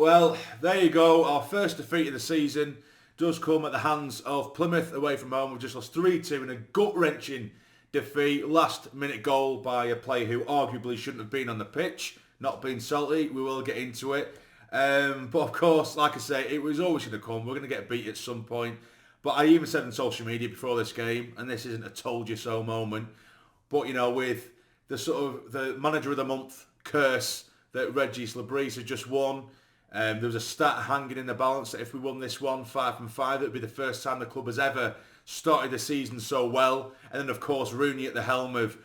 Well, there you go. Our first defeat of the season does come at the hands of Plymouth away from home. We've just lost 3-2 in a gut-wrenching defeat. Last-minute goal by a player who arguably shouldn't have been on the pitch. Not being salty. We will get into it. But of course, like I say, it was always going to come. We're going to get beat at some point. But I even said on social media before this game, and this isn't a told you so moment, but you know, with the sort of the manager of the month curse that Regis Labrise had just won, there was a stat hanging in the balance that if we won this one 5 from 5, it would be the first time the club has ever started the season so well. And then of course Rooney at the helm of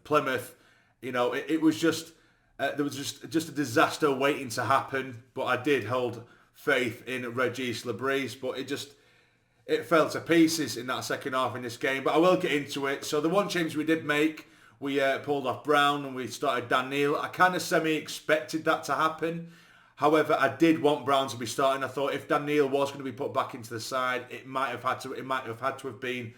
Plymouth. You know, it was just there was just a disaster waiting to happen. But I did hold faith in Regis Labrise, but it fell to pieces in that second half in this game. But I will get into it. So the one change we did make, we pulled off Brown and we started Dhannoo. I kind of semi-expected that to happen. However, I did want Brown to be starting. I thought if Dhannoo was going to be put back into the side, it might have had to have been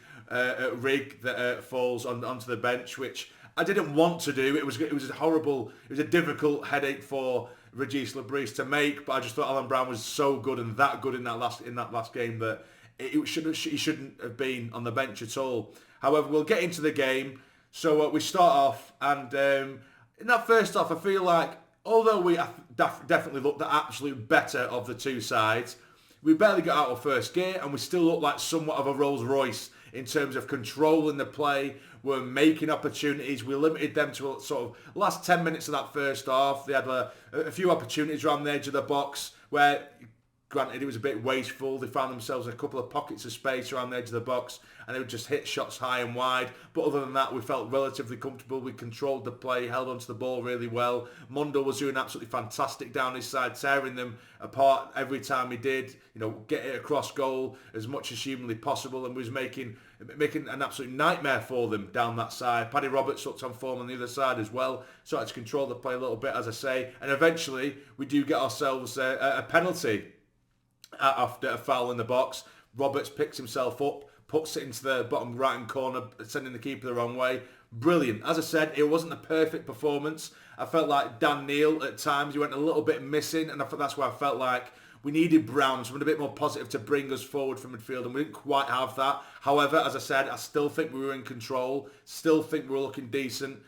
Rig that falls onto the bench, which I didn't want to do. It was a difficult headache for Regis Labrise to make, but I just thought Alan Brown was so good and that good in that last game that he shouldn't have been on the bench at all. However, we'll get into the game. So we start off, and in that first half, I feel like although we definitely looked the absolute better of the two sides, we barely got out of first gear, and we still looked like somewhat of a Rolls Royce in terms of controlling the play. We're making opportunities. We limited them to sort of last 10 minutes of that first half. They had a few opportunities around the edge of the box where, granted, it was a bit wasteful. They found themselves in a couple of pockets of space around the edge of the box, and they would just hit shots high and wide. But other than that, we felt relatively comfortable. We controlled the play, held onto the ball really well. Mundo was doing absolutely fantastic down his side, tearing them apart every time he did. You know, get it across goal as much as humanly possible, and was making an absolute nightmare for them down that side. Paddy Roberts looked on form on the other side as well, started to control the play a little bit, as I say. And eventually, we do get ourselves a penalty after a foul in the box. Roberts picks himself up, puts it into the bottom right-hand corner, sending the keeper the wrong way. Brilliant. As I said, it wasn't a perfect performance. I felt like Dhannoo at times, he went a little bit missing, and I thought that's why I felt like we needed Brown, someone a bit more positive to bring us forward from midfield, and we didn't quite have that. However, as I said, I still think we were in control, still think we were looking decent.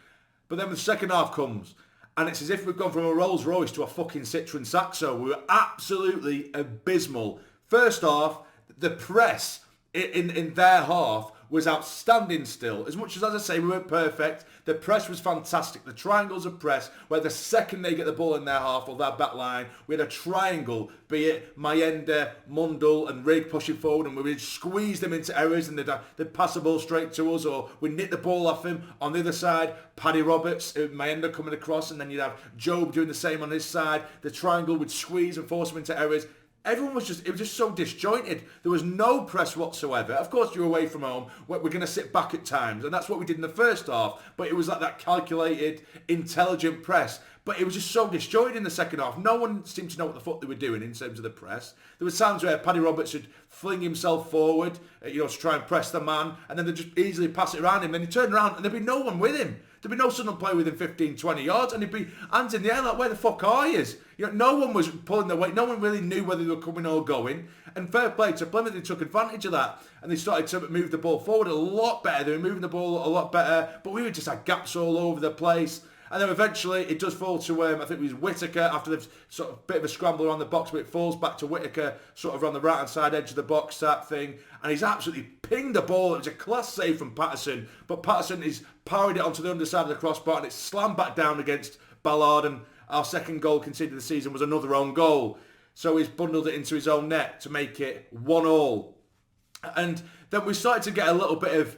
But then the second half comes, and it's as if we've gone from a Rolls Royce to a fucking Citroen Saxo. We were absolutely abysmal. First half, the press in their half was outstanding still. As much as I say, we weren't perfect, the press was fantastic. The triangles of press, where the second they get the ball in their half or their back line, we had a triangle, be it Mayenda, Mundle and Rig pushing forward, and we would squeeze them into errors, and they'd pass the ball straight to us, or we'd nick the ball off him. On the other side, Paddy Roberts, Mayenda coming across, and then you'd have Job doing the same on his side. The triangle would squeeze and force them into errors. Everyone was just so disjointed. There was no press whatsoever. Of course, you're away from home. We're going to sit back at times, and that's what we did in the first half. But it was like that calculated, intelligent press. But it was just so disjointed in the second half. No one seemed to know what the fuck they were doing in terms of the press. There were times where Paddy Roberts would fling himself forward, to try and press the man, and then they'd just easily pass it around him. Then he'd turn around, and there'd be no one with him. There'd be no Sunderland player within 15, 20 yards, and he'd be hands in the air like, where the fuck are you? No one was pulling their weight. No one really knew whether they were coming or going. And fair play to Plymouth, they took advantage of that. And they started to move the ball forward a lot better. They were moving the ball a lot better. But we just had gaps all over the place. And then eventually it does fall to, I think it was Whittaker, after the sort of bit of a scramble around the box, but it falls back to Whittaker, sort of on the right-hand side edge of the box type thing. And he's absolutely pinged the ball. It was a class save from Patterson. But Patterson is parried it onto the underside of the crossbar, and it's slammed back down against Ballard. And our second goal conceded this season was another own goal. So he's bundled it into his own net to make it 1-1. And then we started to get a little bit of...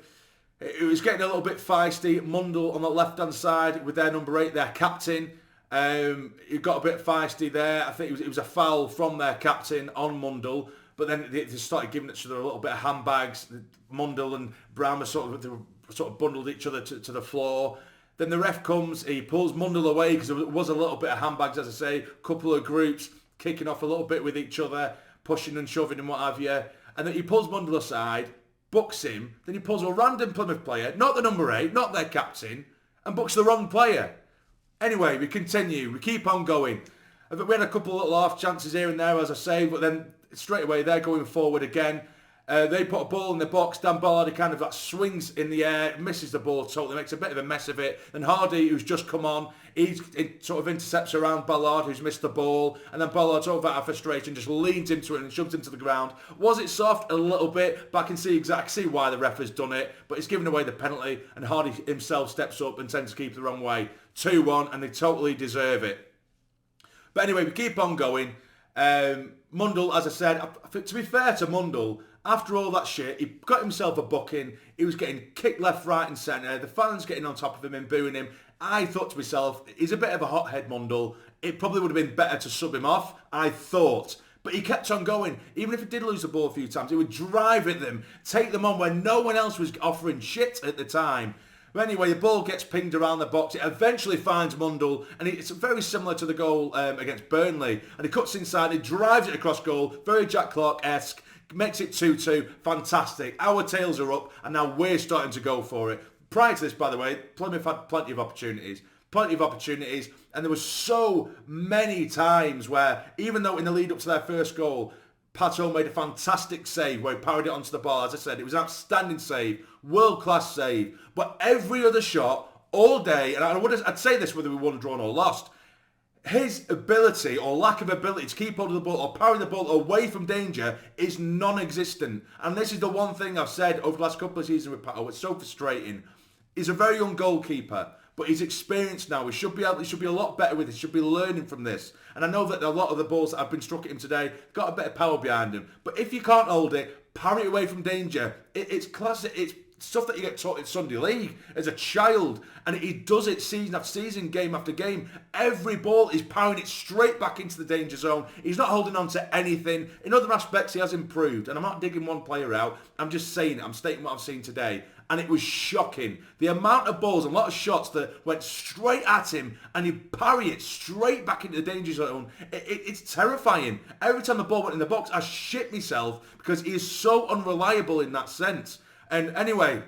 It was getting a little bit feisty. Mundle on the left-hand side with their number 8, their captain. It got a bit feisty there. I think it was a foul from their captain on Mundle. But then they started giving each other a little bit of handbags. Mundle and Brown were sort of bundled each other to the floor. Then the ref comes, he pulls Mundle away because there was a little bit of handbags, as I say. Couple of groups kicking off a little bit with each other, pushing and shoving and what have you. And then he pulls Mundle aside, books him, then he pulls a random Plymouth player, not the number 8, not their captain, and books the wrong player. Anyway, we continue, we keep on going. We had a couple of little half chances here and there, as I say, but then straight away they're going forward again. They put a ball in the box. Dan Ballard kind of swings in the air, misses the ball totally, makes a bit of a mess of it. Then Hardy, who's just come on, he sort of intercepts around Ballard, who's missed the ball. And then Ballard, sort of out of frustration, just leans into it and shoves into the ground. Was it soft? A little bit, but I can see why the ref has done it. But he's given away the penalty, and Hardy himself steps up and sends the keeper the wrong way. 2-1, and they totally deserve it. But anyway, we keep on going. Mundle, as I said, to be fair to Mundle, after all that shit, he got himself a booking. He was getting kicked left, right and centre. The fans getting on top of him and booing him. I thought to myself, he's a bit of a hothead, Mundle. It probably would have been better to sub him off, I thought. But he kept on going. Even if he did lose the ball a few times, he would drive at them, take them on when no one else was offering shit at the time. But anyway, the ball gets pinged around the box. It eventually finds Mundle, and it's very similar to the goal against Burnley. And he cuts inside, he drives it across goal, very Jack Clark-esque, makes it 2-2. Fantastic. Our tails are up, and now we're starting to go for it. Prior to this, by the way, Plymouth had plenty of opportunities, and there were so many times where, even though in the lead up to their first goal, Pato made a fantastic save where he parried it onto the bar. As I said, it was an outstanding save, world-class save. But every other shot, all day, and I'd say this whether we won, drawn or lost, his ability or lack of ability to keep hold of the ball or parry the ball away from danger is non-existent. And this is the one thing I've said over the last couple of seasons with Pato. It's so frustrating. He's a very young goalkeeper, but he's experienced now. He should be a lot better with it. He should be learning from this. And I know that a lot of the balls that have been struck at him today got a bit of power behind him. But if you can't hold it, parry it away from danger. It's classic. It's stuff that you get taught in Sunday League as a child. And he does it season after season, game after game. Every ball is parrying it straight back into the danger zone. He's not holding on to anything. In other aspects, he has improved. And I'm not digging one player out. I'm just saying it. I'm stating what I've seen today. And it was shocking. The amount of balls and a lot of shots that went straight at him and he parry it straight back into the danger zone. It's terrifying. Every time the ball went in the box, I shit myself because he is so unreliable in that sense. And anyway,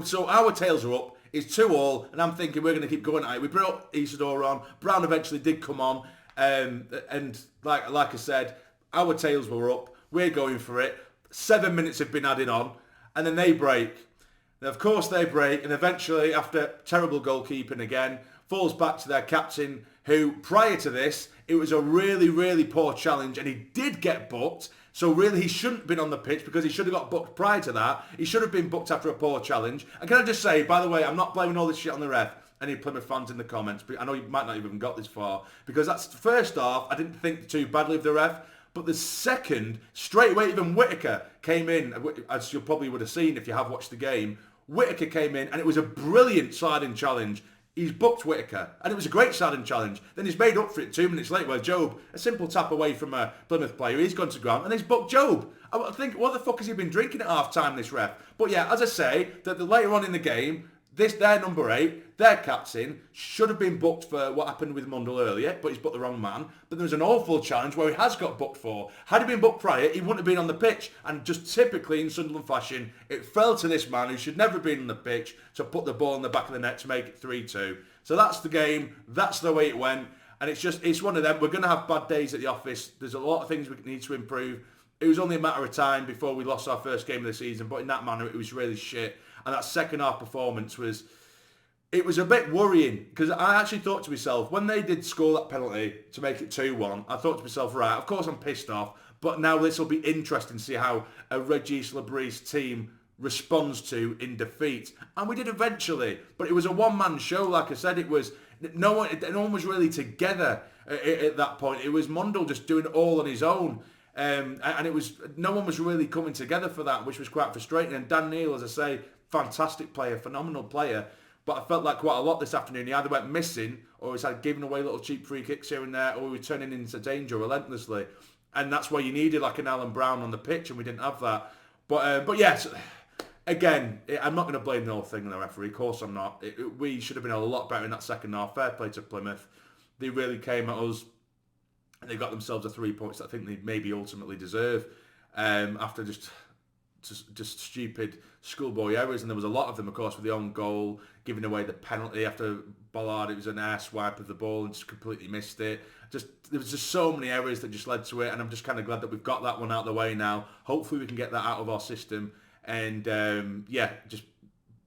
so our tails are up. It's 2-2, and I'm thinking we're going to keep going at it. We brought Isidore on. Brown eventually did come on. And like I said, our tails were up. We're going for it. 7 minutes have been added on. And then they break. And of course they break. And eventually, after terrible goalkeeping again, falls back to their captain, who prior to this, it was a really, really poor challenge. And he did get booked. So really, he shouldn't have been on the pitch because he should have got booked prior to that. He should have been booked after a poor challenge. And can I just say, by the way, I'm not blaming all this shit on the ref. Any Plymouth fans in the comments. But I know you might not even got this far. Because that's first off, I didn't think too badly of the ref. But the second, straight away, even Whittaker came in, as you probably would have seen if you have watched the game. Whittaker came in, and it was a brilliant sliding challenge. He's booked Whittaker, and it was a great sliding challenge. Then he's made up for it 2 minutes later, where Job, a simple tap away from a Plymouth player, he's gone to ground, and he's booked Job. I think, what the fuck has he been drinking at half-time, this ref? But yeah, as I say, that later on in the game, their number 8, their captain, should have been booked for what happened with Mundle earlier, but he's booked the wrong man. But there was an awful challenge where he has got booked for. Had he been booked prior, he wouldn't have been on the pitch. And just typically in Sunderland fashion, it fell to this man who should never have been on the pitch to put the ball in the back of the net to make it 3-2. So that's the game. That's the way it went. And it's one of them. We're going to have bad days at the office. There's a lot of things we need to improve. It was only a matter of time before we lost our first game of the season. But in that manner, it was really shit. And that second half performance was... It was a bit worrying because I actually thought to myself, when they did score that penalty to make it 2-1, I thought to myself, right, of course I'm pissed off, but now this will be interesting to see how a Regis Labrise team responds to in defeat. And we did eventually, but it was a one-man show, like I said. It was no one was really together at that point. It was Mundle just doing it all on his own. And it was no one was really coming together for that, which was quite frustrating. And Dan Neil, as I say, fantastic player, phenomenal player. But I felt like quite a lot this afternoon. He either went missing or he's had giving away little cheap free kicks here and there, or he was turning into danger relentlessly. And that's why you needed like an Alan Brown on the pitch, and we didn't have that. But yes, again, I'm not going to blame the whole thing on the referee. Of course I'm not. We should have been a lot better in that second half. Fair play to Plymouth. They really came at us, and they got themselves a 3 points that I think they maybe ultimately deserve after just just stupid schoolboy errors, and there was a lot of them, of course, with the own goal, giving away the penalty after Bollard. It was an air swipe of the ball and just completely missed it. There was just so many errors that just led to it, and I'm just kind of glad that we've got that one out of the way now. Hopefully we can get that out of our system, and just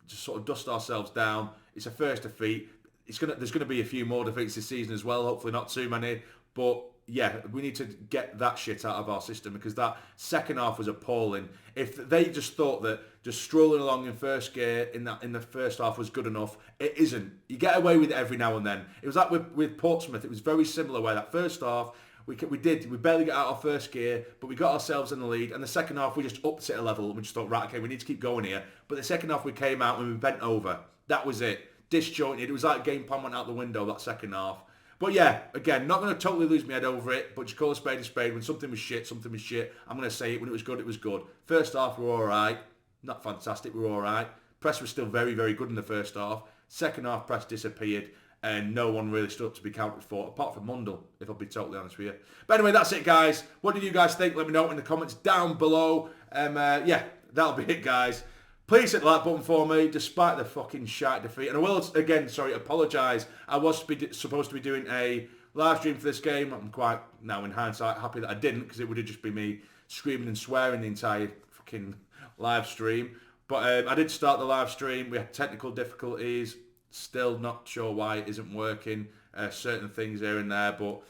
sort of dust ourselves down. It's a first defeat. There's gonna be a few more defeats this season as well. Hopefully not too many, but yeah, we need to get that shit out of our system, because that second half was appalling. If they just thought that just strolling along in first gear in the first half was good enough, it isn't. You get away with it every now and then. It was like with Portsmouth. It was very similar, where that first half we barely got out of first gear, but we got ourselves in the lead. And the second half we just upped it a level, and we just thought, right, okay, we need to keep going here. But the second half we came out and we bent over. That was it. Disjointed. It was like game plan went out the window that second half. But yeah, again, not going to totally lose my head over it, but just call a spade a spade. When something was shit, something was shit. I'm going to say it. When it was good, it was good. First half, we were all right. Not fantastic, we were all right. Press was still very, very good in the first half. Second half, press disappeared, and no one really stood up to be counted for, apart from Mundell, if I'll be totally honest with you. But anyway, that's it, guys. What did you guys think? Let me know in the comments down below. Yeah, that'll be it, guys. Please hit the like button for me, despite the fucking shite defeat. And I will, again, apologise. I was supposed to be doing a live stream for this game. I'm quite, now in hindsight, happy that I didn't, because it would have just been me screaming and swearing the entire fucking live stream. But I did start the live stream. We had technical difficulties. Still not sure why it isn't working. Certain things here and there, but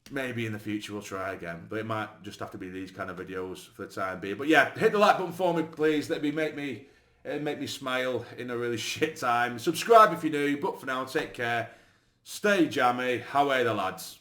maybe in the future we'll try again. But it might just have to be these kind of videos for the time being. But yeah, hit the like button for me, please. Let me make me smile in a really shit time. Subscribe if you're new. But for now, take care. Stay jammy. How are the lads?